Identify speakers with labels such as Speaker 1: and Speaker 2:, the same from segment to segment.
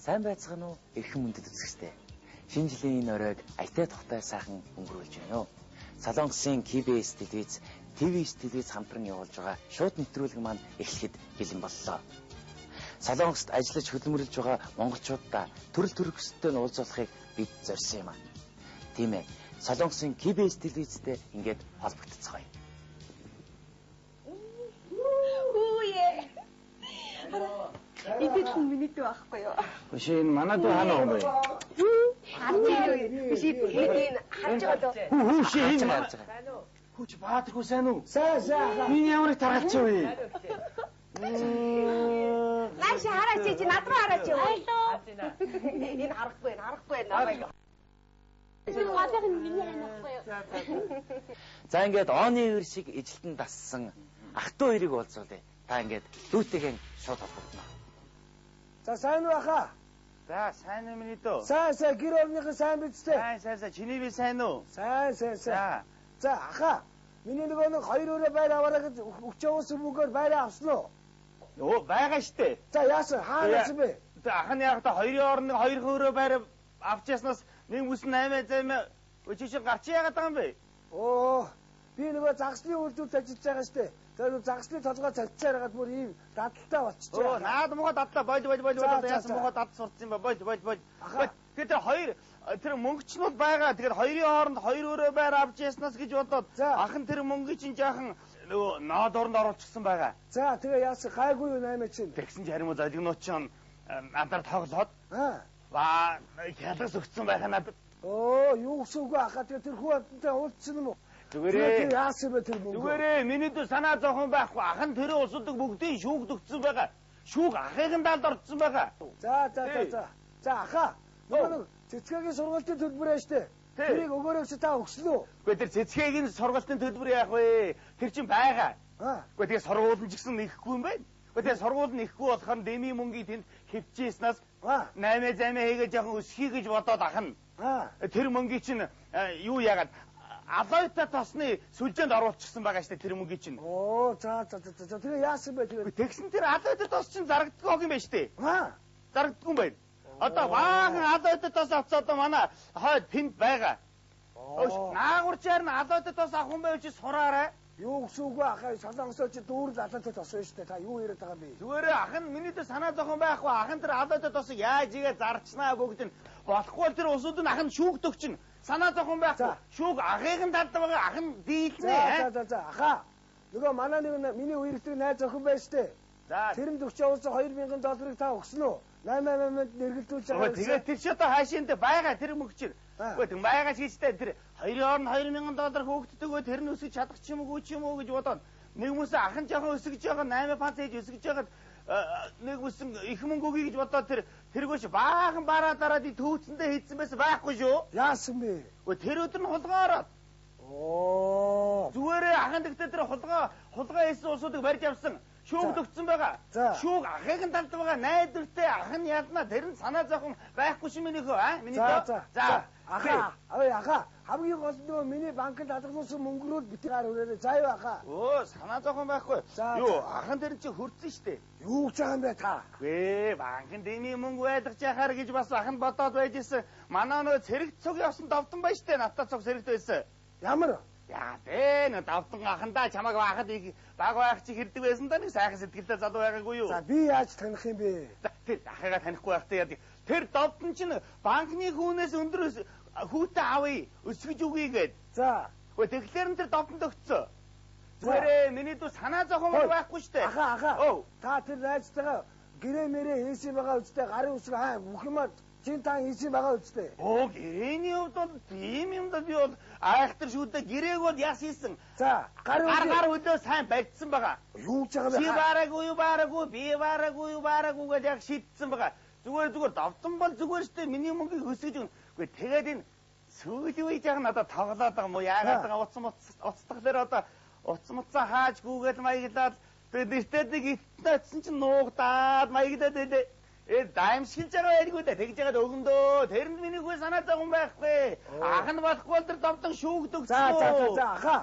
Speaker 1: Сайн байцгаана уу? Эрхэм мөндөд үзэгчдээ. Шинэ жилийн энэ оройг аятай тухтай сайхан өнгөрүүлж байна уу? Солонгосын KBS телевиз, TVS телевиз хамтран явуулж байгаа шууд нэвтрүүлэг маань эхлэхэд бэлэн боллоо. Солонгост ажиллаж хөдөлмөрлөж байгаа монголчуудаа төрөл төрөстэй нь уулзуулахыг бид зорьсон юм аа. Тийм ээ. Солонгосын KBS телевизтэй ингээд холбогдцгаая.
Speaker 2: 이게 민이도 왔고요.
Speaker 3: 혹시 만화도 하나 오면?
Speaker 2: 아니요. 혹시 민이 한쪽도.
Speaker 3: 혹시 혹시 바트고 사노? 사사. 민이 아무리 달았죠 왜?
Speaker 2: 날씨 알았지, 나도 알았지. 인 알았고요, 나봐요.
Speaker 1: За ингээдооны ир шиг эжилтэн дассан ах トゥ хоёрыг уулзуулъя. Та ингээд дүүтэйгээ шууд холбогдно.
Speaker 4: За сайн уу аха?
Speaker 3: За сайн уу миний дөө?
Speaker 4: Сайн гэр орныхын сайн бидтэй.
Speaker 3: Сайн чиний би сайн уу?
Speaker 4: Сайн. За аха. Миний нөгөө нэг хоёр өрөө байр аваараа гэж өгч явуулсан бүгээр байраа авсан уу?
Speaker 3: Оо байгаа штэ.
Speaker 4: За яасан хаанаас бэ?
Speaker 3: За ахны яг та хоёрын орны хоёр өрөө байр авч яснаас нэг бүс 8 зам өчигч гарч яагаад байгаа юм бэ?
Speaker 4: Оо би нөгөө загслын үйлдвэрт ажиллаж байгаа штэ. Тэр загслын толгой цалчаар хагаад бүр ийм дадалтай болчихж
Speaker 3: байгаа. Оо наад муухай дадлаа бойл яасан муухай дад сурцсан ба бойл. Тэгэхээр хоёр тэр мөнгөчнүүд байгаа. Тэгэхээр хоёрын хооронд хоёр өрөө байр авч яснаас гэж бодоод ах нь тэр мөнгөийг чинь жаахан нөгөө наад оронд оруулчихсан байгаа.
Speaker 4: За тэгээ яасан гайгүй юу 8 чинь.
Speaker 3: Тэгсэн чи харин залгинууд чинь надаар тоглоод ба хялгас өгсөн байхаа надад.
Speaker 4: Оо юу гэсэн үг ахаа тэр хүүхэнтэй уулзсан юм уу?
Speaker 3: Зүгээрээ
Speaker 4: яасан бэ тэр мөнгө?
Speaker 3: Зүгээрээ миний дэ санаа зовхон байхгүй. Ах нь тэр улсуудыг бүгдийг шүүгд өгсөн байгаа. Шүүг ахыг нь далд орцсон байгаа.
Speaker 4: За ахаа. Нөгөө цэцгээгийн сургалтын төлбөрөө штэ. Тэрийг өгөөрөөс та өгсөн үү?
Speaker 3: Гэхдээ тэр цэцгээгийн сургалтын төлбөр яах вэ? Тэр чинь байгаа. Гэхдээ тэгээ сургууль нь ч гэсэн нэхгүй юм байна. Гэхдээ сургууль нь нэхгүй болохоор дэмий мөнгийг тэнд хөвчээснаас 8 замаа хийгээд жоохон өсхий гэж бодоод ах нь. Тэр мөнгийг чинь юу яагаад алойта тосны сүлжээнд оруулчихсан байгаа штэ тэр мөнгийг чинь.
Speaker 4: Оо за тэгээ яасан бэ тэгээ?
Speaker 3: Тэгсэн тэр алойта тос чинь зарагддаг юм байна штэ. Зарагддаг юм байна. Одоо баахан алойта тос авцаа одоо манай хойд тэнд байгаа. Наагурчаар нь алойта тос авах юм байв чи сураарай.
Speaker 4: Юу гэсэн үг вэ ахаа солонгосоо чи дүүрэл алойта тос байна штэ. Та юу яриад байгаа юм бэ?
Speaker 3: Зүгээрээ ах нь миний дэ санаа зовхон байхгүй. Ах нь тэр алойта тосыг яаж игээ зарчнаа бүгд нь болохгүй тэр усууд нь ах нь шүүгд өгчин. Санаа зовхон байхгүй. Шүүг ахыг нь талд байгаа ах нь дийлнэ.
Speaker 4: За ахаа. Нөгөө манай нэг миний үерхдэг найз охин байж штэ. Тэрэнд өгч явуулсан $2000 та өгсөн үү? 8 нэргэлдүүлж байгаа.
Speaker 3: Тэгээд тэр ч одоо хаашинд байгаа тэр мөгчөр. Үгүй тэг байгаа шийдтэй тэр хоёрын $2000 хөөгддөг тэр нь өсөж чадах ч юм уу гэж бодоод нэг хүмүүс ах нь жоохон өсөж байгаа 8 фанц ээж өсөж байгаа нэг үсэн их мөнгө өгье гэж бодоод тэргөөш баахан бараа дараад төвцөндөө хийдсэн байсан байхгүй шүү.
Speaker 4: Яасан бэ?
Speaker 3: Үгүй тэр өдөр нь хулгай ороод.
Speaker 4: Оо.
Speaker 3: Зүгээрээ ахын дэхтэй тэр хулгай хийсэн улсуудыг барьж авсан. Шүүгд өгсөн байгаа. Шүүг ахыг нь талд байгаа найдвартай ах нь ялна тэр нь санаа зовхон байхгүй шүү минийхөө миний дөө.
Speaker 4: За ахаа хамгийн гол нь миний банкнд алгуулсан мөнгөрөө битгаар өрөөрэй. За юу ахаа.
Speaker 3: Оо санаа зовхон байхгүй. Юу ахын тэр чи хөрцөн штэ.
Speaker 4: Юу гэж байгаа юм бэ та?
Speaker 3: Гээ банкнд дэмий мөнгө байлгаж яхаар гэж бас ахын бодоод байж исэн. Манай нөө цэрэгт цуг явсан давтан байж штэ. Натаа цуг цэрэгт байсан.
Speaker 4: Ямар?
Speaker 3: Яа нэ давтан ахандаа чамаг байхад баг байх чи хэрдэг байсан да нэг сайхан сэтгэлдээ залуу байгаагүй юу?
Speaker 4: За би яаж таних юм бэ?
Speaker 3: Тэр ахыгаа танихгүй байх тэгээд тэр давтан чинь банкны хүүнээс өндөр хүүтэй авъя өсгөж өгье гээд.
Speaker 4: За.
Speaker 3: Гэхдээ тэгэхээр нь тэр давтанд өгцөө. Зүгээрээ миний дүү санаа зовхон байхгүй штэ.
Speaker 4: Ахаа. Та тэр найзтайгаа гэрээ мэрээ хийсэн байгаа үстэй гарын үсэг бүх юм чин тан хийсэн байгаа үстэй.
Speaker 3: Оо гэрээний хувьд бол тийм юм да би бол айхтар шүүдэ гэрээг бол яс хийсэн.
Speaker 4: За
Speaker 3: гар өдөө сайн барьдсан байгаа.
Speaker 4: Юу ч байгаа
Speaker 3: бэ? Чи баараагүй би баараагүй гэж яг шийдсэн байгаа. Зүгээр давтан бол зүгээр штэ миний мөнгийг өсгөж өгнө. Үгүй тэгээд энэ сүүлийн үеж яг надад тоглоод байгаа юм уу? Яагаад байгаа уцтах дээр одоо уцмуцаа хааж гүүгээл маяглаад тэгээд нэртэд нэг итнэцсэн чинь нуугдаад маяглаад даймшилж байгаа байлгүй дээ. Тэгж яагаад өгөндөө. Тэр нь миний хүү санаа зовхон байхгүй. Ах нь болохгүй бол тэр давтан шүүгд өгсөн.
Speaker 4: За ахаа.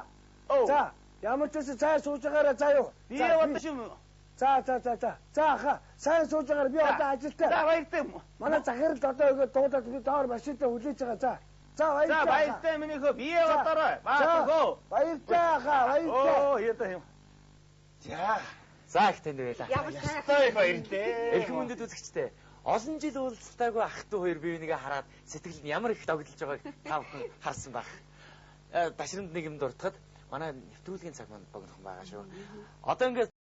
Speaker 4: За ямар ч үс цай сууж байгаараа заа юу.
Speaker 3: Би бодож юм.
Speaker 4: За хаа. Сайн сууж байгаарай. Би одоо ажилтаа.
Speaker 3: За баяртай.
Speaker 4: Манай захирал одоо ингэ дуудаад би доор машинтаа хүлээж байгаа. За баяртай.
Speaker 3: За баяртай миний хөө бие бодорой. Баатархөө.
Speaker 4: Баяртай хаа. Баяртай.
Speaker 3: Оо яда юм.
Speaker 1: За их танд байлаа.
Speaker 2: Ямар сайхан
Speaker 3: баяртай.
Speaker 1: Эрхэм мөндөд үзэгчтэй. Олон жил уулзалтаагүй ах トゥ хоёр бие бинийгээ хараад сэтгэл нь ямар их догдолж байгааг та бүхэн харсан баг. Дашрамд нэг юм дуртахад манай нэвтрүүлгийн цаг маань богинохон байгаа шүү. Одоо ингээд